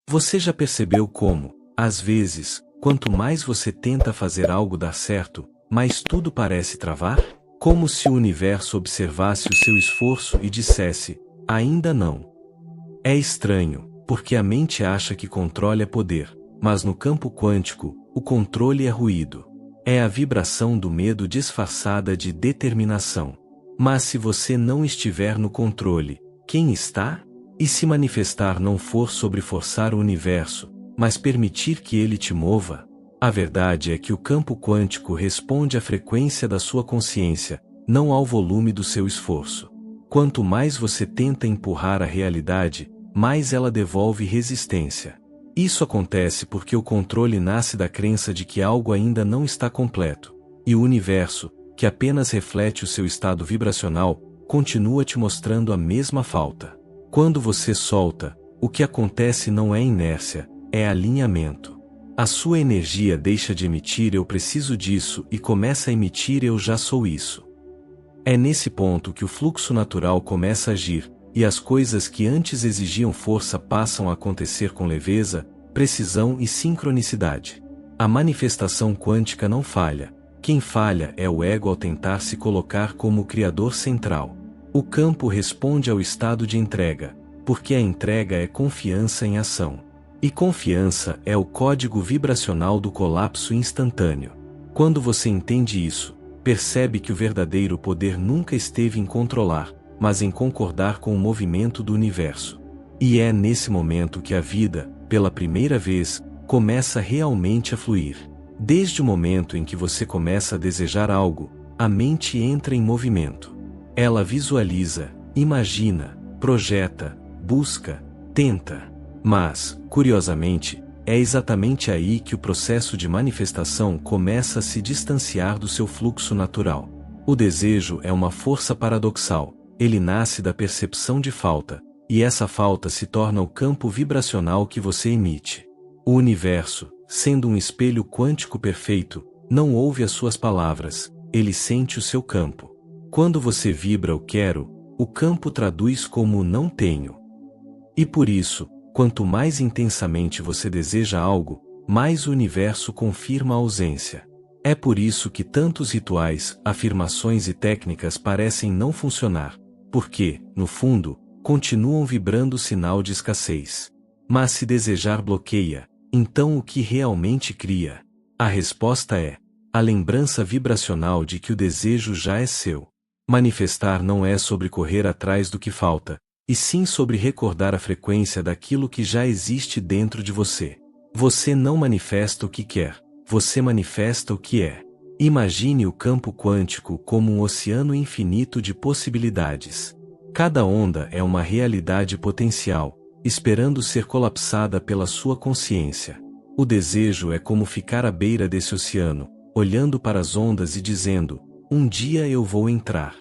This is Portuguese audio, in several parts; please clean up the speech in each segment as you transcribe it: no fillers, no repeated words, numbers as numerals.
Você já percebeu como, às vezes, quanto mais você tenta fazer algo dar certo, mais tudo parece travar? Como se o universo observasse o seu esforço e dissesse: ainda não. É estranho, porque a mente acha que controle é poder, mas no campo quântico, o controle é ruído. É a vibração do medo disfarçada de determinação. Mas se você não estiver no controle, quem está? E se manifestar não for sobre forçar o universo, mas permitir que ele te mova? A verdade é que o campo quântico responde à frequência da sua consciência, não ao volume do seu esforço. Quanto mais você tenta empurrar a realidade, mais ela devolve resistência. Isso acontece porque o controle nasce da crença de que algo ainda não está completo, e o universo, que apenas reflete o seu estado vibracional, continua te mostrando a mesma falta. Quando você solta, o que acontece não é inércia, é alinhamento. A sua energia deixa de emitir "eu preciso disso" e começa a emitir "eu já sou isso". É nesse ponto que o fluxo natural começa a agir, e as coisas que antes exigiam força passam a acontecer com leveza, precisão e sincronicidade. A manifestação quântica não falha. Quem falha é o ego ao tentar se colocar como o criador central. O campo responde ao estado de entrega, porque a entrega é confiança em ação. E confiança é o código vibracional do colapso instantâneo. Quando você entende isso, percebe que o verdadeiro poder nunca esteve em controlar, mas em concordar com o movimento do universo. E é nesse momento que a vida, pela primeira vez, começa realmente a fluir. Desde o momento em que você começa a desejar algo, a mente entra em movimento. Ela visualiza, imagina, projeta, busca, tenta. Mas, curiosamente, é exatamente aí que o processo de manifestação começa a se distanciar do seu fluxo natural. O desejo é uma força paradoxal, ele nasce da percepção de falta, e essa falta se torna o campo vibracional que você emite. O universo, sendo um espelho quântico perfeito, não ouve as suas palavras, ele sente o seu campo. Quando você vibra o quero, o campo traduz como não tenho. E por isso, quanto mais intensamente você deseja algo, mais o universo confirma a ausência. É por isso que tantos rituais, afirmações e técnicas parecem não funcionar, porque, no fundo, continuam vibrando o sinal de escassez. Mas se desejar bloqueia, então o que realmente cria? A resposta é a lembrança vibracional de que o desejo já é seu. Manifestar não é sobre correr atrás do que falta, e sim sobre recordar a frequência daquilo que já existe dentro de você. Você não manifesta o que quer, você manifesta o que é. Imagine o campo quântico como um oceano infinito de possibilidades. Cada onda é uma realidade potencial, esperando ser colapsada pela sua consciência. O desejo é como ficar à beira desse oceano, olhando para as ondas e dizendo: um dia eu vou entrar.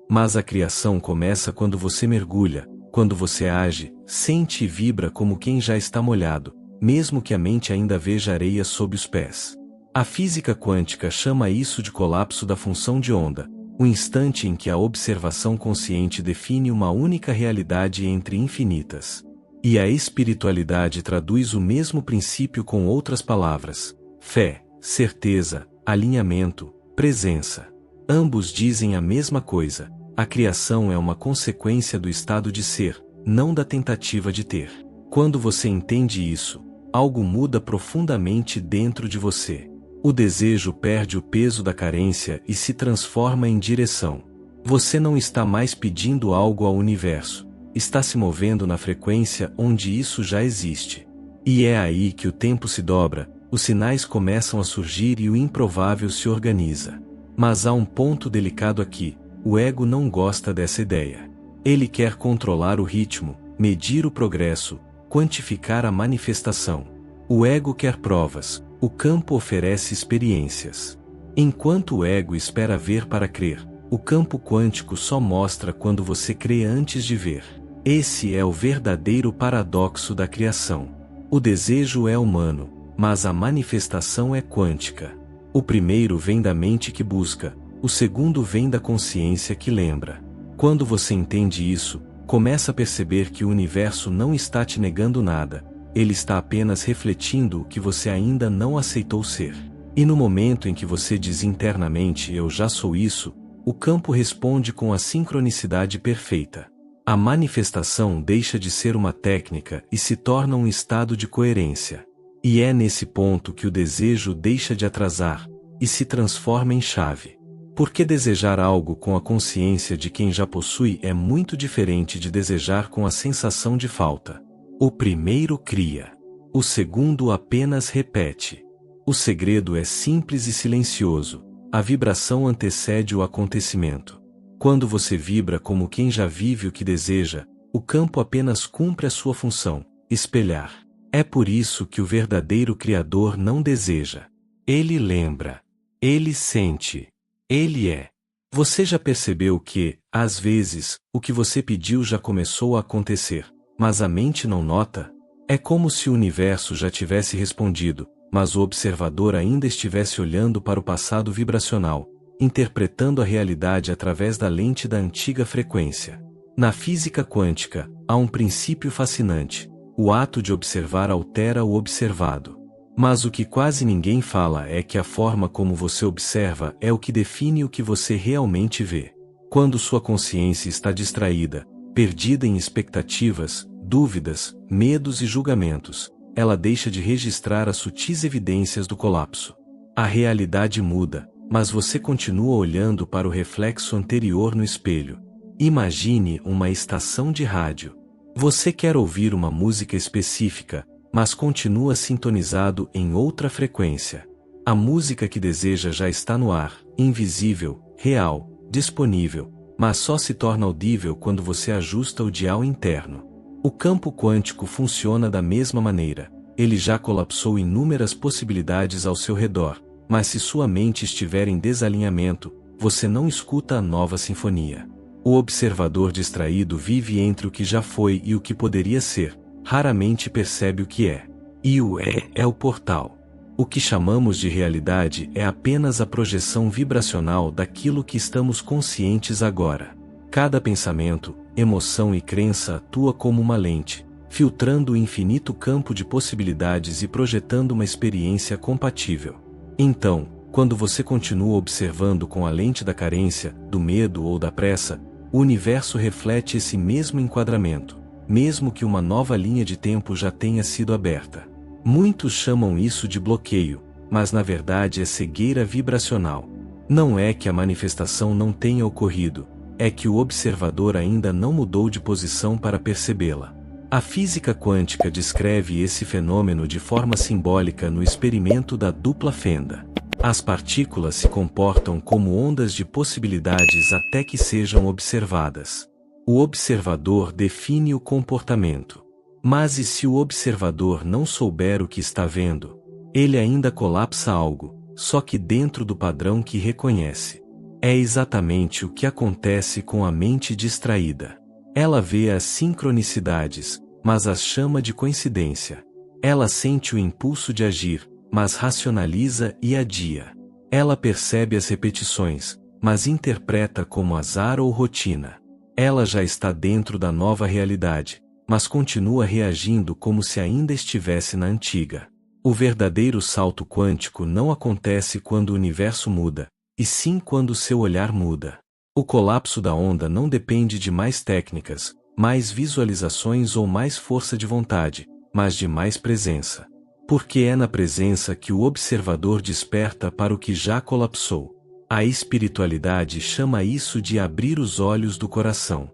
Mas a criação começa quando você mergulha, quando você age, sente e vibra como quem já está molhado, mesmo que a mente ainda veja areia sob os pés. A física quântica chama isso de colapso da função de onda, o instante em que a observação consciente define uma única realidade entre infinitas. E a espiritualidade traduz o mesmo princípio com outras palavras: fé, certeza, alinhamento, presença. Ambos dizem a mesma coisa: a criação é uma consequência do estado de ser, não da tentativa de ter. Quando você entende isso, algo muda profundamente dentro de você. O desejo perde o peso da carência e se transforma em direção. Você não está mais pedindo algo ao universo, está se movendo na frequência onde isso já existe. E é aí que o tempo se dobra, os sinais começam a surgir e o improvável se organiza. Mas há um ponto delicado aqui: o ego não gosta dessa ideia. Ele quer controlar o ritmo, medir o progresso, quantificar a manifestação. O ego quer provas, o campo oferece experiências. Enquanto o ego espera ver para crer, o campo quântico só mostra quando você crê antes de ver. Esse é o verdadeiro paradoxo da criação. O desejo é humano, mas a manifestação é quântica. O primeiro vem da mente que busca, o segundo vem da consciência que lembra. Quando você entende isso, começa a perceber que o universo não está te negando nada, ele está apenas refletindo o que você ainda não aceitou ser. E no momento em que você diz internamente "eu já sou isso", o campo responde com a sincronicidade perfeita. A manifestação deixa de ser uma técnica e se torna um estado de coerência. E é nesse ponto que o desejo deixa de atrasar e se transforma em chave. Porque desejar algo com a consciência de quem já possui é muito diferente de desejar com a sensação de falta. O primeiro cria. O segundo apenas repete. O segredo é simples e silencioso. A vibração antecede o acontecimento. Quando você vibra como quem já vive o que deseja, o campo apenas cumpre a sua função, espelhar. É por isso que o verdadeiro Criador não deseja. Ele lembra. Ele sente. Ele é. Você já percebeu que, às vezes, o que você pediu já começou a acontecer, mas a mente não nota? É como se o universo já tivesse respondido, mas o observador ainda estivesse olhando para o passado vibracional, interpretando a realidade através da lente da antiga frequência. Na física quântica, há um princípio fascinante: o ato de observar altera o observado. Mas o que quase ninguém fala é que a forma como você observa é o que define o que você realmente vê. Quando sua consciência está distraída, perdida em expectativas, dúvidas, medos e julgamentos, ela deixa de registrar as sutis evidências do colapso. A realidade muda, mas você continua olhando para o reflexo anterior no espelho. Imagine uma estação de rádio. Você quer ouvir uma música específica, mas continua sintonizado em outra frequência. A música que deseja já está no ar, invisível, real, disponível, mas só se torna audível quando você ajusta o dial interno. O campo quântico funciona da mesma maneira. Ele já colapsou inúmeras possibilidades ao seu redor, mas se sua mente estiver em desalinhamento, você não escuta a nova sinfonia. O observador distraído vive entre o que já foi e o que poderia ser, raramente percebe o que é. E o é o portal. O que chamamos de realidade é apenas a projeção vibracional daquilo que estamos conscientes agora. Cada pensamento, emoção e crença atua como uma lente, filtrando o infinito campo de possibilidades e projetando uma experiência compatível. Então, quando você continua observando com a lente da carência, do medo ou da pressa, o universo reflete esse mesmo enquadramento, mesmo que uma nova linha de tempo já tenha sido aberta. Muitos chamam isso de bloqueio, mas na verdade é cegueira vibracional. Não é que a manifestação não tenha ocorrido, é que o observador ainda não mudou de posição para percebê-la. A física quântica descreve esse fenômeno de forma simbólica no experimento da dupla fenda. As partículas se comportam como ondas de possibilidades até que sejam observadas. O observador define o comportamento. Mas e se o observador não souber o que está vendo? Ele ainda colapsa algo, só que dentro do padrão que reconhece. É exatamente o que acontece com a mente distraída. Ela vê as sincronicidades, mas as chama de coincidência. Ela sente o impulso de agir, mas racionaliza e adia. Ela percebe as repetições, mas interpreta como azar ou rotina. Ela já está dentro da nova realidade, mas continua reagindo como se ainda estivesse na antiga. O verdadeiro salto quântico não acontece quando o universo muda, e sim quando seu olhar muda. O colapso da onda não depende de mais técnicas, mais visualizações ou mais força de vontade, mas de mais presença. Porque é na presença que o observador desperta para o que já colapsou. A espiritualidade chama isso de abrir os olhos do coração.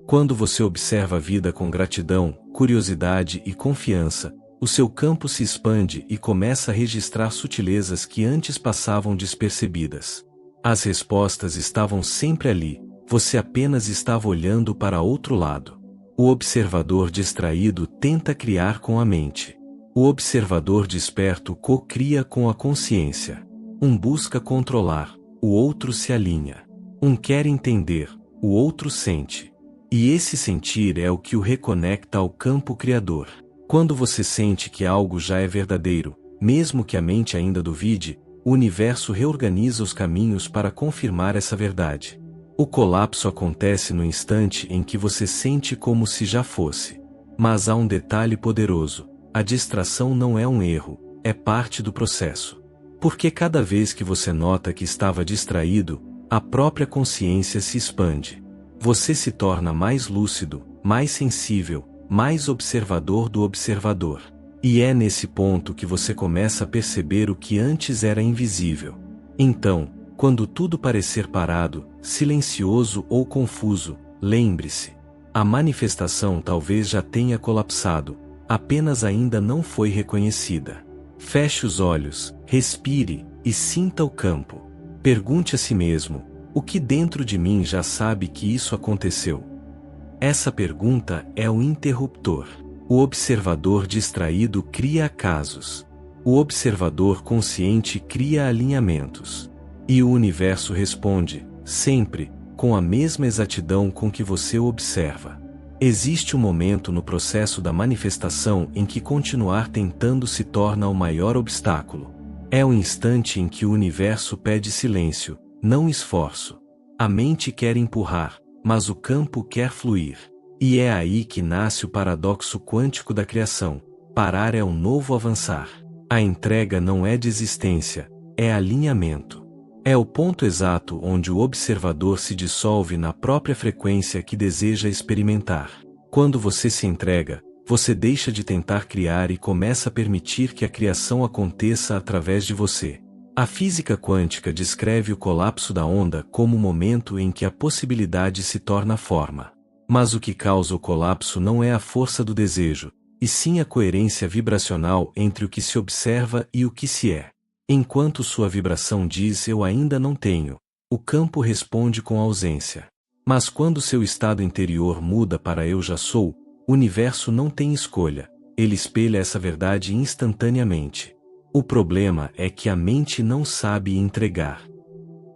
Quando você observa a vida com gratidão, curiosidade e confiança, o seu campo se expande e começa a registrar sutilezas que antes passavam despercebidas. As respostas estavam sempre ali, você apenas estava olhando para outro lado. O observador distraído tenta criar com a mente. O observador desperto co-cria com a consciência. Um busca controlar, o outro se alinha. Um quer entender, o outro sente. E esse sentir é o que o reconecta ao campo criador. Quando você sente que algo já é verdadeiro, mesmo que a mente ainda duvide, o universo reorganiza os caminhos para confirmar essa verdade. O colapso acontece no instante em que você sente como se já fosse. Mas há um detalhe poderoso: a distração não é um erro, é parte do processo. Porque cada vez que você nota que estava distraído, a própria consciência se expande. Você se torna mais lúcido, mais sensível, mais observador do observador. E é nesse ponto que você começa a perceber o que antes era invisível. Então, quando tudo parecer parado, silencioso ou confuso, lembre-se. A manifestação talvez já tenha colapsado, apenas ainda não foi reconhecida. Feche os olhos, respire e sinta o campo. Pergunte a si mesmo: o que dentro de mim já sabe que isso aconteceu? Essa pergunta é o interruptor. O observador distraído cria acasos. O observador consciente cria alinhamentos. E o universo responde, sempre, com a mesma exatidão com que você o observa. Existe um momento no processo da manifestação em que continuar tentando se torna o maior obstáculo. É o instante em que o universo pede silêncio, não esforço. A mente quer empurrar, mas o campo quer fluir. E é aí que nasce o paradoxo quântico da criação. Parar é um novo avançar. A entrega não é desistência, é alinhamento. É o ponto exato onde o observador se dissolve na própria frequência que deseja experimentar. Quando você se entrega, você deixa de tentar criar e começa a permitir que a criação aconteça através de você. A física quântica descreve o colapso da onda como o momento em que a possibilidade se torna forma. Mas o que causa o colapso não é a força do desejo, e sim a coerência vibracional entre o que se observa e o que se é. Enquanto sua vibração diz "eu ainda não tenho", o campo responde com ausência. Mas quando seu estado interior muda para "eu já sou", o universo não tem escolha, ele espelha essa verdade instantaneamente. O problema é que a mente não sabe entregar.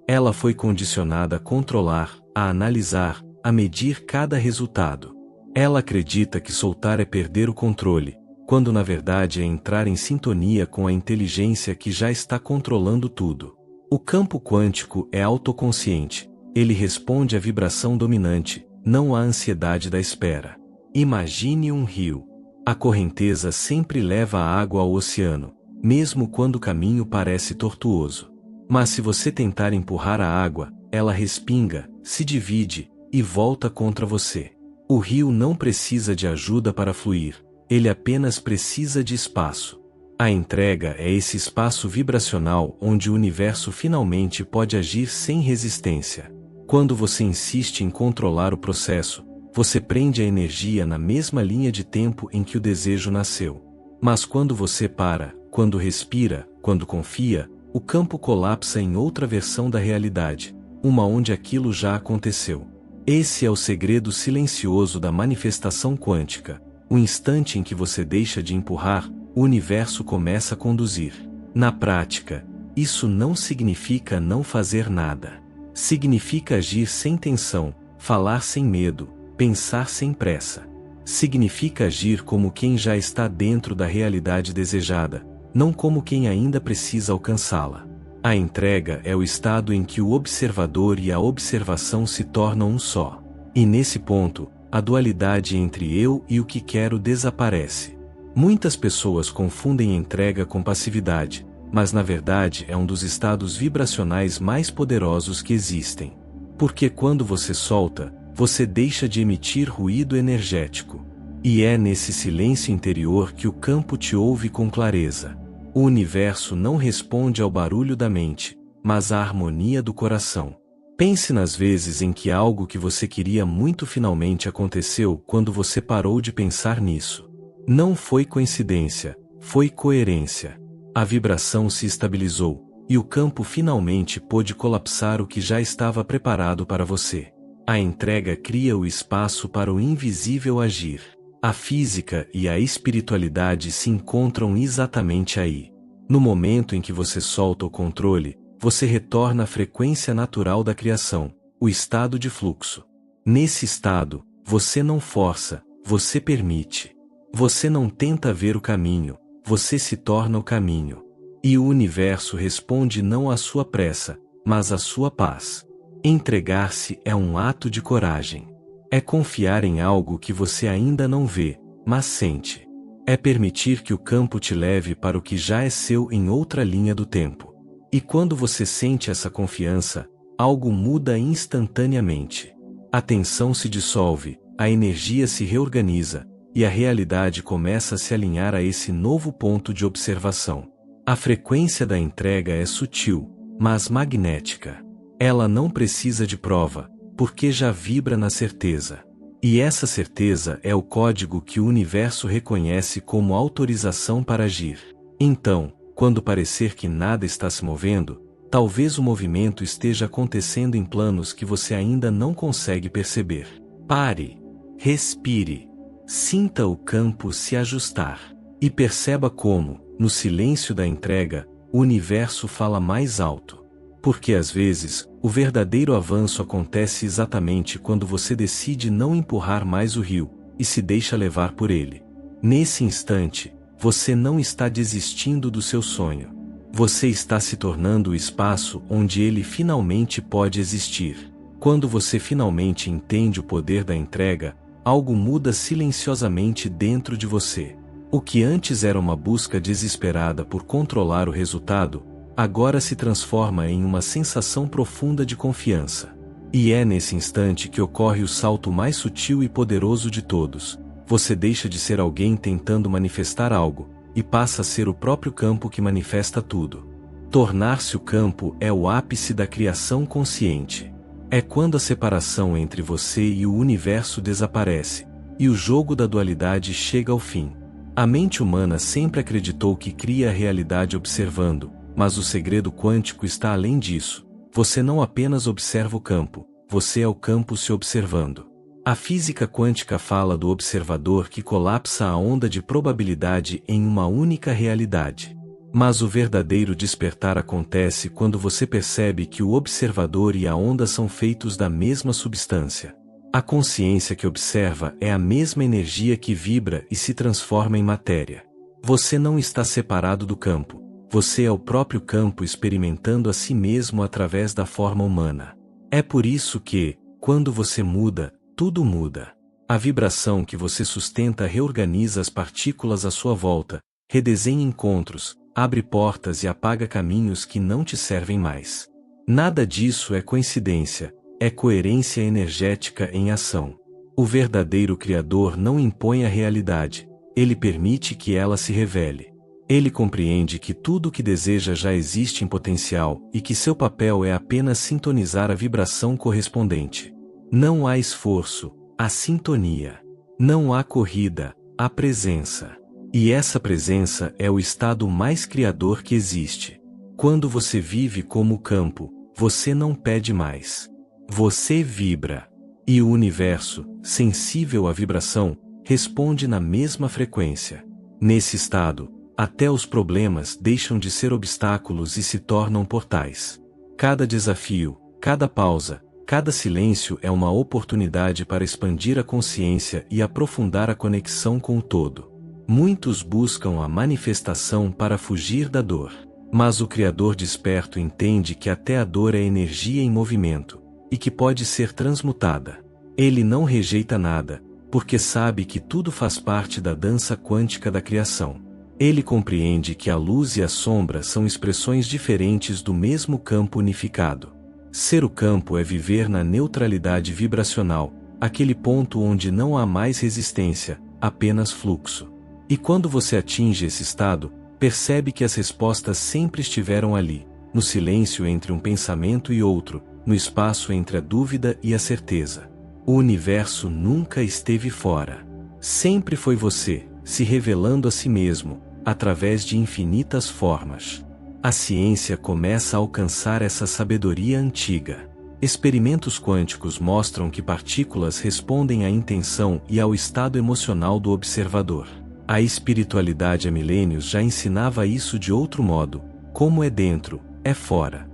Ela foi condicionada a controlar, a analisar, a medir cada resultado. Ela acredita que soltar é perder o controle, quando na verdade é entrar em sintonia com a inteligência que já está controlando tudo. O campo quântico é autoconsciente, ele responde à vibração dominante, não à ansiedade da espera. Imagine um rio. A correnteza sempre leva a água ao oceano, mesmo quando o caminho parece tortuoso. Mas se você tentar empurrar a água, ela respinga, se divide, e volta contra você. O rio não precisa de ajuda para fluir, ele apenas precisa de espaço. A entrega é esse espaço vibracional onde o universo finalmente pode agir sem resistência. Quando você insiste em controlar o processo, você prende a energia na mesma linha de tempo em que o desejo nasceu. Mas quando você para, quando respira, quando confia, o campo colapsa em outra versão da realidade, uma onde aquilo já aconteceu. Esse é o segredo silencioso da manifestação quântica. O instante em que você deixa de empurrar, o universo começa a conduzir. Na prática, isso não significa não fazer nada. Significa agir sem tensão, falar sem medo, pensar sem pressa. Significa agir como quem já está dentro da realidade desejada, não como quem ainda precisa alcançá-la. A entrega é o estado em que o observador e a observação se tornam um só. E nesse ponto, a dualidade entre eu e o que quero desaparece. Muitas pessoas confundem entrega com passividade, mas na verdade é um dos estados vibracionais mais poderosos que existem. Porque quando você solta, você deixa de emitir ruído energético. E é nesse silêncio interior que o campo te ouve com clareza. O universo não responde ao barulho da mente, mas à harmonia do coração. Pense nas vezes em que algo que você queria muito finalmente aconteceu quando você parou de pensar nisso. Não foi coincidência, foi coerência. A vibração se estabilizou, e o campo finalmente pôde colapsar o que já estava preparado para você. A entrega cria o espaço para o invisível agir. A física e a espiritualidade se encontram exatamente aí. No momento em que você solta o controle, você retorna à frequência natural da criação, o estado de fluxo. Nesse estado, você não força, você permite. Você não tenta ver o caminho, você se torna o caminho. E o universo responde não à sua pressa, mas à sua paz. Entregar-se é um ato de coragem. É confiar em algo que você ainda não vê, mas sente. É permitir que o campo te leve para o que já é seu em outra linha do tempo. E quando você sente essa confiança, algo muda instantaneamente. A tensão se dissolve, a energia se reorganiza, e a realidade começa a se alinhar a esse novo ponto de observação. A frequência da entrega é sutil, mas magnética. Ela não precisa de prova, porque já vibra na certeza. E essa certeza é o código que o universo reconhece como autorização para agir. Então, quando parecer que nada está se movendo, talvez o movimento esteja acontecendo em planos que você ainda não consegue perceber. Pare, respire, sinta o campo se ajustar e perceba como, no silêncio da entrega, o universo fala mais alto. Porque às vezes, o verdadeiro avanço acontece exatamente quando você decide não empurrar mais o rio, e se deixa levar por ele. Nesse instante, você não está desistindo do seu sonho. Você está se tornando o espaço onde ele finalmente pode existir. Quando você finalmente entende o poder da entrega, algo muda silenciosamente dentro de você. O que antes era uma busca desesperada por controlar o resultado, agora se transforma em uma sensação profunda de confiança. E é nesse instante que ocorre o salto mais sutil e poderoso de todos. Você deixa de ser alguém tentando manifestar algo, e passa a ser o próprio campo que manifesta tudo. Tornar-se o campo é o ápice da criação consciente. É quando a separação entre você e o universo desaparece, e o jogo da dualidade chega ao fim. A mente humana sempre acreditou que cria a realidade observando, mas o segredo quântico está além disso. Você não apenas observa o campo, você é o campo se observando. A física quântica fala do observador que colapsa a onda de probabilidade em uma única realidade. Mas o verdadeiro despertar acontece quando você percebe que o observador e a onda são feitos da mesma substância. A consciência que observa é a mesma energia que vibra e se transforma em matéria. Você não está separado do campo. Você é o próprio campo experimentando a si mesmo através da forma humana. É por isso que, quando você muda, tudo muda. A vibração que você sustenta reorganiza as partículas à sua volta, redesenha encontros, abre portas e apaga caminhos que não te servem mais. Nada disso é coincidência, é coerência energética em ação. O verdadeiro Criador não impõe a realidade, ele permite que ela se revele. Ele compreende que tudo o que deseja já existe em potencial e que seu papel é apenas sintonizar a vibração correspondente. Não há esforço, há sintonia. Não há corrida, há presença. E essa presença é o estado mais criador que existe. Quando você vive como o campo, você não pede mais. Você vibra. E o universo, sensível à vibração, responde na mesma frequência. Nesse estado, até os problemas deixam de ser obstáculos e se tornam portais. Cada desafio, cada pausa, cada silêncio é uma oportunidade para expandir a consciência e aprofundar a conexão com o todo. Muitos buscam a manifestação para fugir da dor. Mas o Criador desperto entende que até a dor é energia em movimento, e que pode ser transmutada. Ele não rejeita nada, porque sabe que tudo faz parte da dança quântica da criação. Ele compreende que a luz e a sombra são expressões diferentes do mesmo campo unificado. Ser o campo é viver na neutralidade vibracional, aquele ponto onde não há mais resistência, apenas fluxo. E quando você atinge esse estado, percebe que as respostas sempre estiveram ali, no silêncio entre um pensamento e outro, no espaço entre a dúvida e a certeza. O universo nunca esteve fora. Sempre foi você, se revelando a si mesmo, através de infinitas formas. A ciência começa a alcançar essa sabedoria antiga. Experimentos quânticos mostram que partículas respondem à intenção e ao estado emocional do observador. A espiritualidade há milênios já ensinava isso de outro modo: como é dentro, é fora.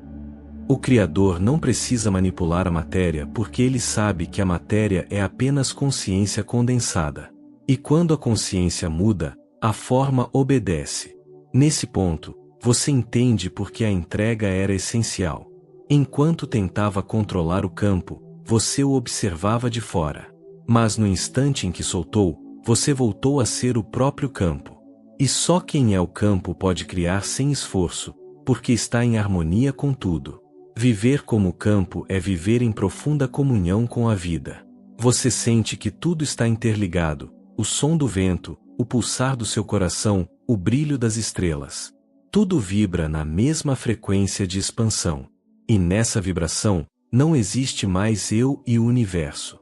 O Criador não precisa manipular a matéria porque ele sabe que a matéria é apenas consciência condensada. E quando a consciência muda, a forma obedece. Nesse ponto, você entende por que a entrega era essencial. Enquanto tentava controlar o campo, você o observava de fora. Mas no instante em que soltou, você voltou a ser o próprio campo. E só quem é o campo pode criar sem esforço, porque está em harmonia com tudo. Viver como campo é viver em profunda comunhão com a vida. Você sente que tudo está interligado, o som do vento, o pulsar do seu coração, o brilho das estrelas. Tudo vibra na mesma frequência de expansão. E nessa vibração, não existe mais eu e o universo.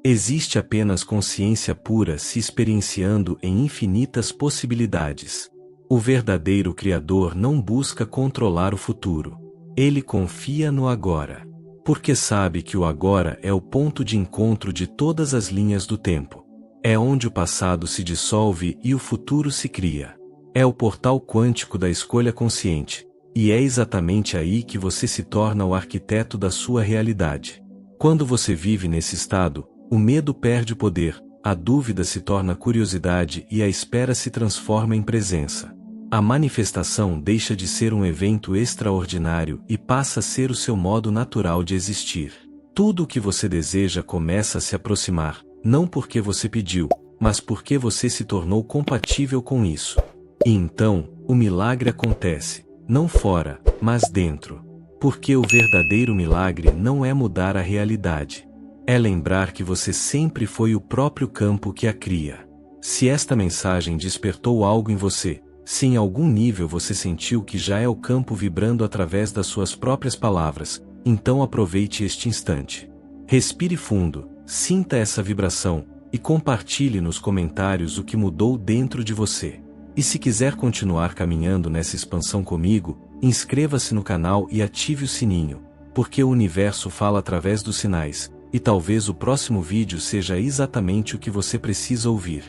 Existe apenas consciência pura se experienciando em infinitas possibilidades. O verdadeiro Criador não busca controlar o futuro. Ele confia no agora. Porque sabe que o agora é o ponto de encontro de todas as linhas do tempo. É onde o passado se dissolve e o futuro se cria. É o portal quântico da escolha consciente. E é exatamente aí que você se torna o arquiteto da sua realidade. Quando você vive nesse estado, o medo perde poder, a dúvida se torna curiosidade e a espera se transforma em presença. A manifestação deixa de ser um evento extraordinário e passa a ser o seu modo natural de existir. Tudo o que você deseja começa a se aproximar, não porque você pediu, mas porque você se tornou compatível com isso. E então, o milagre acontece, não fora, mas dentro. Porque o verdadeiro milagre não é mudar a realidade. É lembrar que você sempre foi o próprio campo que a cria. Se esta mensagem despertou algo em você, se em algum nível você sentiu que já é o campo vibrando através das suas próprias palavras, então aproveite este instante. Respire fundo, sinta essa vibração, e compartilhe nos comentários o que mudou dentro de você. E se quiser continuar caminhando nessa expansão comigo, inscreva-se no canal e ative o sininho, porque o universo fala através dos sinais. E talvez o próximo vídeo seja exatamente o que você precisa ouvir.